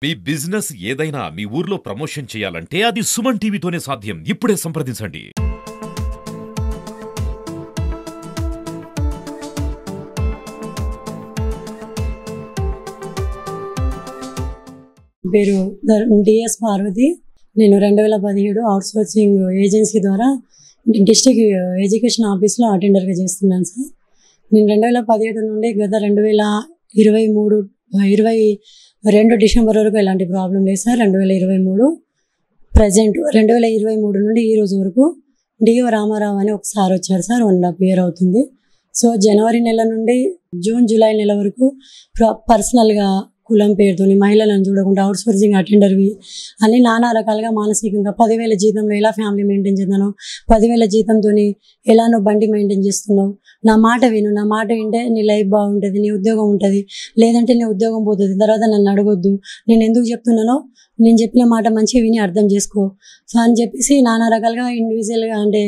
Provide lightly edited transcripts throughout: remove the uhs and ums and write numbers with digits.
మీ business ఏదైనా మీ ఊర్లో promotion చేయాలంటే అది సుమన్ టీవీతోనే సాధ్యం. ఇప్పుడే సంప్రదించండి. పేరు డిఎస్ పార్వతి. నేను 2017 అవుట్సోర్సింగ్ ఏజెన్సీ ద్వారా డిస్ట్రిక్ట్ ఎడ్యుకేషన్ ఆఫీస్లో అటెండర్గా చేస్తున్నాను సార్. నేను 2017 నుండి గత 2022 డిసెంబర్ వరకు ఎలాంటి ప్రాబ్లం లేదు సార్. 2023 ప్రజెంట్ 2023 నుండి ఈ రోజు వరకు డిఓ రామారావు అని ఒకసారి వచ్చారు సార్. 1.5 year అవుతుంది. సో జనవరి నెల నుండి జూన్ జూలై నెల వరకు పర్సనల్గా కులం పేరుతోని మహిళలను చూడకుండా అవుట్సోర్సింగ్ అటెండర్వి అని నానా రకాలుగా మానసికంగా 10,000 జీతంలో ఎలా ఫ్యామిలీ మెయింటైన్ చేద్దాను, 10,000 జీతంతో ఎలా నువ్వు బండి మెయింటైన్ చేస్తున్నావు, నా మాట విను, నా మాట వింటే నీ లైఫ్ బాగుంటుంది, నీ ఉద్యోగం ఉంటుంది, లేదంటే నీ ఉద్యోగం పోతుంది, తర్వాత నన్ను అడగొద్దు, నేను ఎందుకు చెప్తున్నానో నేను చెప్పిన మాట మంచిగా విని అర్థం చేసుకో సో అని చెప్పేసి నానా రకాలుగా ఇండివిజువల్గా అంటే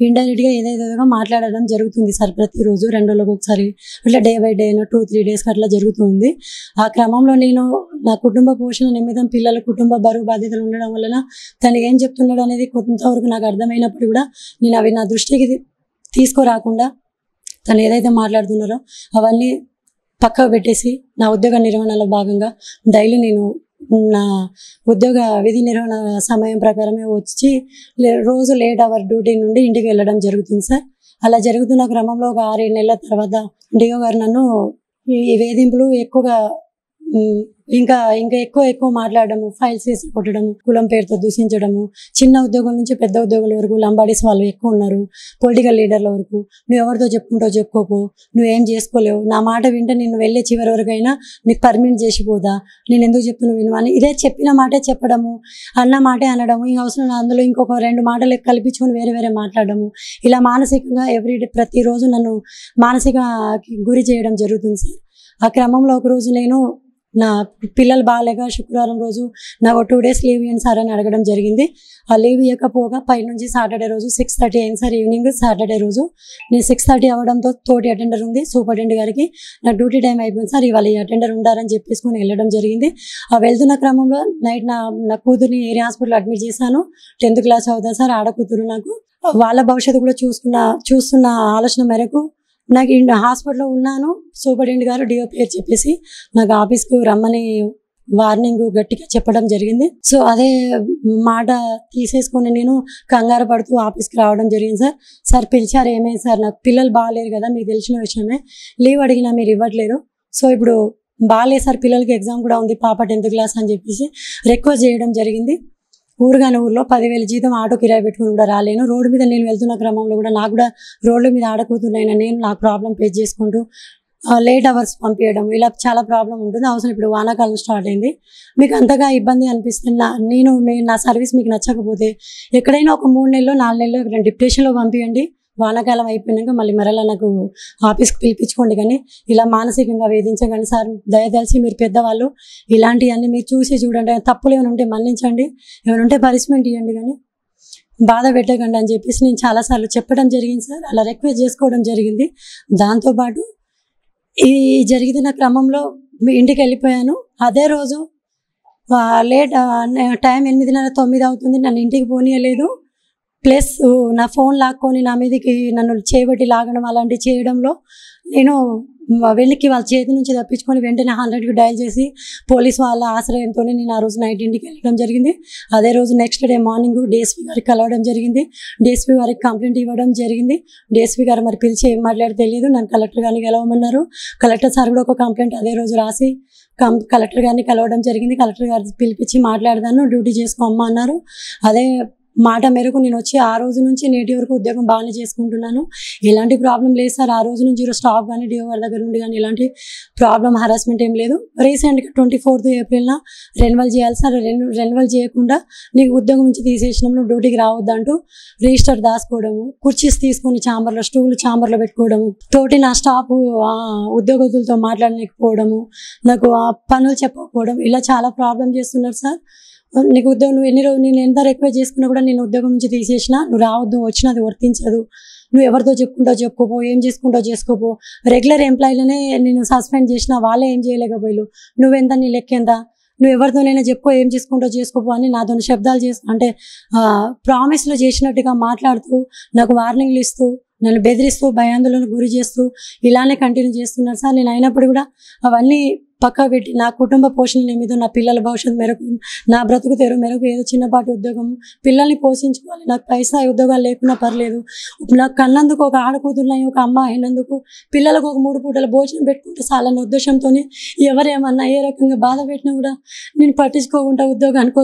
ఇండైరెక్ట్గా ఏదేదో మాట్లాడడం జరుగుతుంది సార్. ప్రతిరోజు 2 రోజులకు ఒకసారి అట్లా డే బై డే 2-3 డేస్కి అట్లా జరుగుతుంది. ఆ క్రమంలో నేను నా కుటుంబ పోషణ నిమిత్తం పిల్లల కుటుంబ బరువు బాధ్యతలు ఉండడం వలన తను ఏం చెప్తున్నాడు అనేది కొంతవరకు నాకు అర్థమైనప్పుడు కూడా నేను అవి నా దృష్టికి తీసుకురాకుండా తను ఏదైతే మాట్లాడుతున్నారో అవన్నీ పక్కకు పెట్టేసి నా ఉద్యోగ నిర్వహణలో భాగంగా డైలీ నేను నా ఉద్యోగ విధి నిర్వహణ సమయం ప్రకారమే వచ్చి రోజు లేట్ అవర్ డ్యూటీ నుండి ఇంటికి వెళ్ళడం జరుగుతుంది సార్. అలా జరుగుతున్న క్రమంలో ఒక 6-7 నెలల తర్వాత డిఓ గారు నన్ను ఈ వేధింపులు ఎక్కువగా ఇంకా ఎక్కువ మాట్లాడడము, ఫైల్స్ వేసి కొట్టడము, కులం పేరుతో దూషించడము, చిన్న ఉద్యోగం నుంచి పెద్ద ఉద్యోగుల వరకు లంబాడీస్ వాళ్ళు ఎక్కువ ఉన్నారు, పొలిటికల్ లీడర్ల వరకు నువ్వు ఎవరితో చెప్పుకుంటావు చెప్పుకోపో, నువ్వేం చేసుకోలేవు, నా మాట వింటే నిన్ను వెళ్ళే చివరి వరకు అయినా నీకు పర్మినెంట్ చేసిపోదా, నేను ఎందుకు చెప్తున్నావు విను అని ఇదే చెప్పిన మాటే చెప్పడము, అన్న మాటే అనడము, ఇంక అవసరం అందులో ఇంకొక 2 మాటలు కల్పించుకొని వేరే మాట్లాడడము, ఇలా మానసికంగా ప్రతిరోజు నన్ను మానసిక గురి చేయడం జరుగుతుంది సార్. ఆ క్రమంలో ఒకరోజు నేను నా పిల్లలు బాగాలేక శుక్రవారం రోజు నాకు 2 days లీవ్ ఇవ్వండి సార్ అని అడగడం జరిగింది. ఆ లీవ్ ఇవ్వకపోగా పై నుంచి సాటర్డే రోజు 6:30 అయింది సార్. ఈవినింగ్ సాటర్డే రోజు నేను 6:30 అవ్వడంతో తోటి అటెండర్ ఉంది సూపరింటెండెంట్ గారికి నా డ్యూటీ టైం అయిపోయింది సార్, ఇవాళ ఈ అటెండర్ ఉండారని చెప్పేసుకొని వెళ్ళడం జరిగింది. ఆ వెళ్తున్న క్రమంలో నైట్ నా కూతుర్ని ఏరియా హాస్పిటల్ అడ్మిట్ చేశాను. 10th class చదువుతా సార్. ఆడకూతురు నాకు. వాళ్ళ భవిష్యత్తు కూడా చూస్తున్న ఆలోచన మేరకు నాకు హాస్పిటల్లో ఉన్నాను. సూపరింటెండెంట్ గారు డిఓ పేరు చెప్పేసి నాకు ఆఫీస్కు రమ్మని వార్నింగ్ గట్టిగా చెప్పడం జరిగింది. సో అదే మాట తీసేసుకొని నేను కంగారు పడుతూ ఆఫీస్కి రావడం జరిగింది సార్. పిలిచారు, ఏమైంది సార్, నాకు పిల్లలు బాగాలేరు కదా, మీకు తెలిసిన విషయమే, లీవ్ అడిగినా మీరు ఇవ్వట్లేరు, సో ఇప్పుడు బాగాలేదు సార్, పిల్లలకి ఎగ్జామ్ కూడా ఉంది, పాప 10th class అని చెప్పేసి రిక్వెస్ట్ చేయడం జరిగింది. ఊరుగానే ఊర్లో 10,000 జీతం ఆటో కిరాయి పెట్టుకుని కూడా రాలేను. రోడ్డు మీద నేను వెళ్తున్న క్రమంలో కూడా నాకు కూడా రోడ్ల మీద ఆడకూతున్నైనా నేను నా ప్రాబ్లం ఫేస్ చేసుకుంటూ లేట్ అవర్స్ పంపించడం, ఇలా చాలా ప్రాబ్లం ఉంటుంది. అవసరం ఇప్పుడు వానాకాలం స్టార్ట్ అయింది, మీకు అంతగా ఇబ్బంది అనిపిస్తుంది, నా సర్వీస్ మీకు నచ్చకపోతే ఎక్కడైనా ఒక 3 నెలలు 4 నెలలు ఇక్కడ డిప్రెషన్లో పంపించండి, వానాకాలం అయిపోయినాక మరలా నాకు ఆఫీస్కి పిలిపించుకోండి, కానీ ఇలా మానసికంగా వేధించకండి సార్, దయదలిచి మీరు పెద్దవాళ్ళు, ఇలాంటివన్నీ మీరు చూడండి, తప్పులు ఏమైనా ఉంటే మన్నించండి, ఏమైనా ఉంటే పనిష్మెంట్ ఇవ్వండి, కానీ బాధ పెట్టకండి అని చెప్పేసి నేను చాలాసార్లు చెప్పడం జరిగింది సార్. అలా రిక్వెస్ట్ చేసుకోవడం జరిగింది. దాంతోపాటు ఈ జరిగిన క్రమంలో ఇంటికి వెళ్ళిపోయాను. అదే రోజు లేట్ టైం 8:30-9 అవుతుంది, నన్ను ఇంటికి పోనీయలేదు. ప్లస్ నా ఫోన్ లాక్కొని నా మీదకి నన్ను చేయబట్టి లాగడం అలాంటివి చేయడంలో నేను వెనక్కి వాళ్ళ చేతి నుంచి తప్పించుకొని వెంటనే 100కి డయల్ చేసి పోలీస్ వాళ్ళ ఆశ్రయంతో నేను ఆ రోజు నైట్ ఇంటికి వెళ్ళడం జరిగింది. అదే రోజు నెక్స్ట్ డే మార్నింగ్ డిఎస్పీ గారికి కలవడం జరిగింది. డిఎస్పీ గారికి కంప్లైంట్ ఇవ్వడం జరిగింది. డిఎస్పీ గారు మరి పిలిచి ఏం మాట్లాడి తెలియదు, నన్ను కలెక్టర్ గారిని కలవమన్నారు. కలెక్టర్ సార్ కూడా ఒక కంప్లైంట్ అదే రోజు రాసి కలెక్టర్ గారిని కలవడం జరిగింది. కలెక్టర్ గారిని పిలిపించి మాట్లాడదాను, డ్యూటీ చేసుకో అమ్మ అన్నారు. అదే మాట మేరకు నేను వచ్చి ఆ రోజు నుంచి నేటి వరకు ఉద్యోగం బాగానే చేసుకుంటున్నాను. ఎలాంటి ప్రాబ్లం లేదు సార్. ఆ రోజు నుంచి స్టాఫ్ కానీ డిఓ గారి దగ్గర నుండి కానీ ఎలాంటి ప్రాబ్లం హరాస్మెంట్ ఏం లేదు. రీసెంట్గా 24th ఏప్రిల్న రెన్యువల్ చేయాలి సార్, రెన్యువల్ చేయకుండా నీకు ఉద్యోగం నుంచి తీసేసినాం, నువ్వు డ్యూటీకి రావద్దంటూ రిజిస్టర్ దాచుకోవడము, కుర్చీస్ తీసుకొని స్టూల్ ఛాంబర్లో పెట్టుకోవడము, తోటి నా స్టాఫ్ ఉద్యోగస్తులతో మాట్లాడలేకపోవడము, నాకు పనులు చెప్పకపోవడం, ఇలా చాలా ప్రాబ్లం చేస్తున్నారు సార్. నీకు ఉద్యోగం నువ్వు ఎన్ని రోజులు నేను ఎంత రిక్వెస్ట్ చేసుకున్నా కూడా నేను ఉద్యోగం నుంచి తీసేసినా, నువ్వు రావద్దు, వచ్చినా అది వర్తించదు, నువ్వు ఎవరితో చెప్పుకుంటావు చెప్పుకోపో, ఏం చేసుకుంటావు చేసుకోపో, రెగ్యులర్ ఎంప్లాయీలనే నేను సస్పెండ్ చేసినా వాళ్ళే ఏం చేయలేకపోయారు, నువ్వెంత నీ లెక్క ఎంత, నువ్వు ఎవరితోనైనా చెప్పుకో, ఏం చేసుకుంటావు చేసుకోపో అని నాతో శబ్దాలు చేస్తూ అంటే ప్రామిస్లో చేసినట్టుగా మాట్లాడుతూ నాకు వార్నింగ్లు ఇస్తూ నన్ను బెదిరిస్తూ భయాందోళనకు గురి చేస్తూ ఇలానే కంటిన్యూ చేస్తున్నారు సార్. నేను అయినప్పుడు కూడా అవన్నీ పక్కా పెట్టి నా కుటుంబ పోషణ నిమిత్తం, నా పిల్లల భవిష్యత్తు మేరకు, నా బ్రతుకు తెరువు మేరకు ఏదో చిన్నపాటి ఉద్యోగం, పిల్లల్ని పోషించుకోవాలి, నాకు పైసా ఉద్యోగాలు లేకున్నా పర్లేదు, నాకు కన్నందుకు ఒక ఆడకూతురున్నాయి, ఒక అమ్మ అయినందుకు పిల్లలకు ఒక 3 పూటల భోజనం పెట్టుకుంటే చాలన్న ఉద్దేశంతో ఎవరేమన్నా ఏ రకంగా బాధ పెట్టినా కూడా నేను పట్టించుకోకుండా ఉద్యోగానికి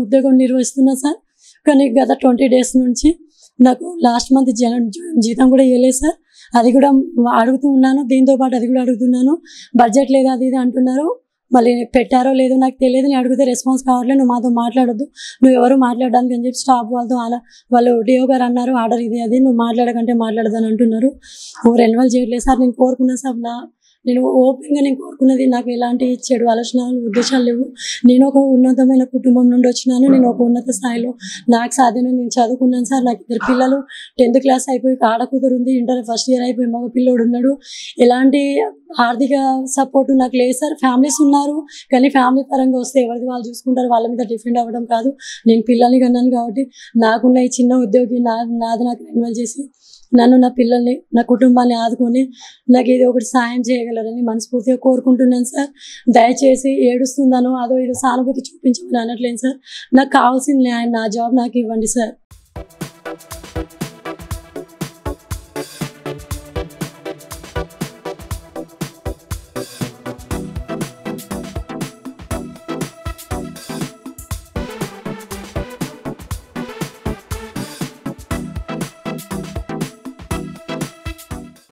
ఉద్యోగం నిర్వహిస్తున్నా సార్. కానీ గత 20 days నుంచి నాకు లాస్ట్ మంత్ జీతం కూడా ఇవ్వలేదు సార్. అది కూడా అడుగుతూ ఉన్నాను, దీంతో పాటు అది కూడా అడుగుతున్నాను. బడ్జెట్ లేదు అది ఇది అంటున్నారు, మళ్ళీ పెట్టారో లేదో నాకు తెలియదు. నేను అడిగితే రెస్పాన్స్ కావట్లేదు, నువ్వు మాతో మాట్లాడొద్దు, నువ్వు ఎవరు మాట్లాడడానికి అని చెప్పి స్టాఫ్ వాళ్ళతో వాళ్ళు డిఓ గారు అన్నారు, ఆర్డర్ ఇది అది, నువ్వు మాట్లాడకంటే మాట్లాడదని అంటున్నారు. రెన్యువల్ చేయట్లేదు సార్. నేను కోరుకున్నా సార్, నేను ఓపెన్గా నేను కోరుకున్నది, నాకు ఎలాంటి చెడు ఆలోచనలు ఉద్దేశాలు లేవు. నేను ఒక ఉన్నతమైన కుటుంబం నుండి వచ్చినాను, నేను ఒక ఉన్నత స్థాయిలో నాకు సాధ్యం నేను చదువుకున్నాను సార్. నాకు 2 పిల్లలు 10th class అయిపోయి ఆడకూతురు ఉంది, ఇంటర్ ఫస్ట్ ఇయర్ అయిపోయి మగ పిల్లోడు ఉన్నాడు. ఎలాంటి ఆర్థిక సపోర్ట్ నాకు లేదు సార్. ఫ్యామిలీస్ ఉన్నారు, కానీ ఫ్యామిలీ పరంగా వస్తే ఎవరిది వాళ్ళు చూసుకుంటారు, వాళ్ళ మీద డిపెండ్ అవ్వడం కాదు. నేను పిల్లల్ని కన్నాను కాబట్టి నాకున్న ఈ చిన్న ఉద్యోగి నాది నాకు రెన్యువల్ చేసి నన్ను, నా పిల్లల్ని, నా కుటుంబాన్ని ఆదుకొని నాకు ఏదో ఒకటి సాయం చేయగలరని మనస్ఫూర్తిగా కోరుకుంటున్నాను సార్. దయచేసి ఏడుస్తుందనో అదో ఏదో సానుభూతి చూపించమని అనట్లేదు సార్. నాకు కావాల్సిన న్యాయం, నా జాబ్ నాకు ఇవ్వండి సార్.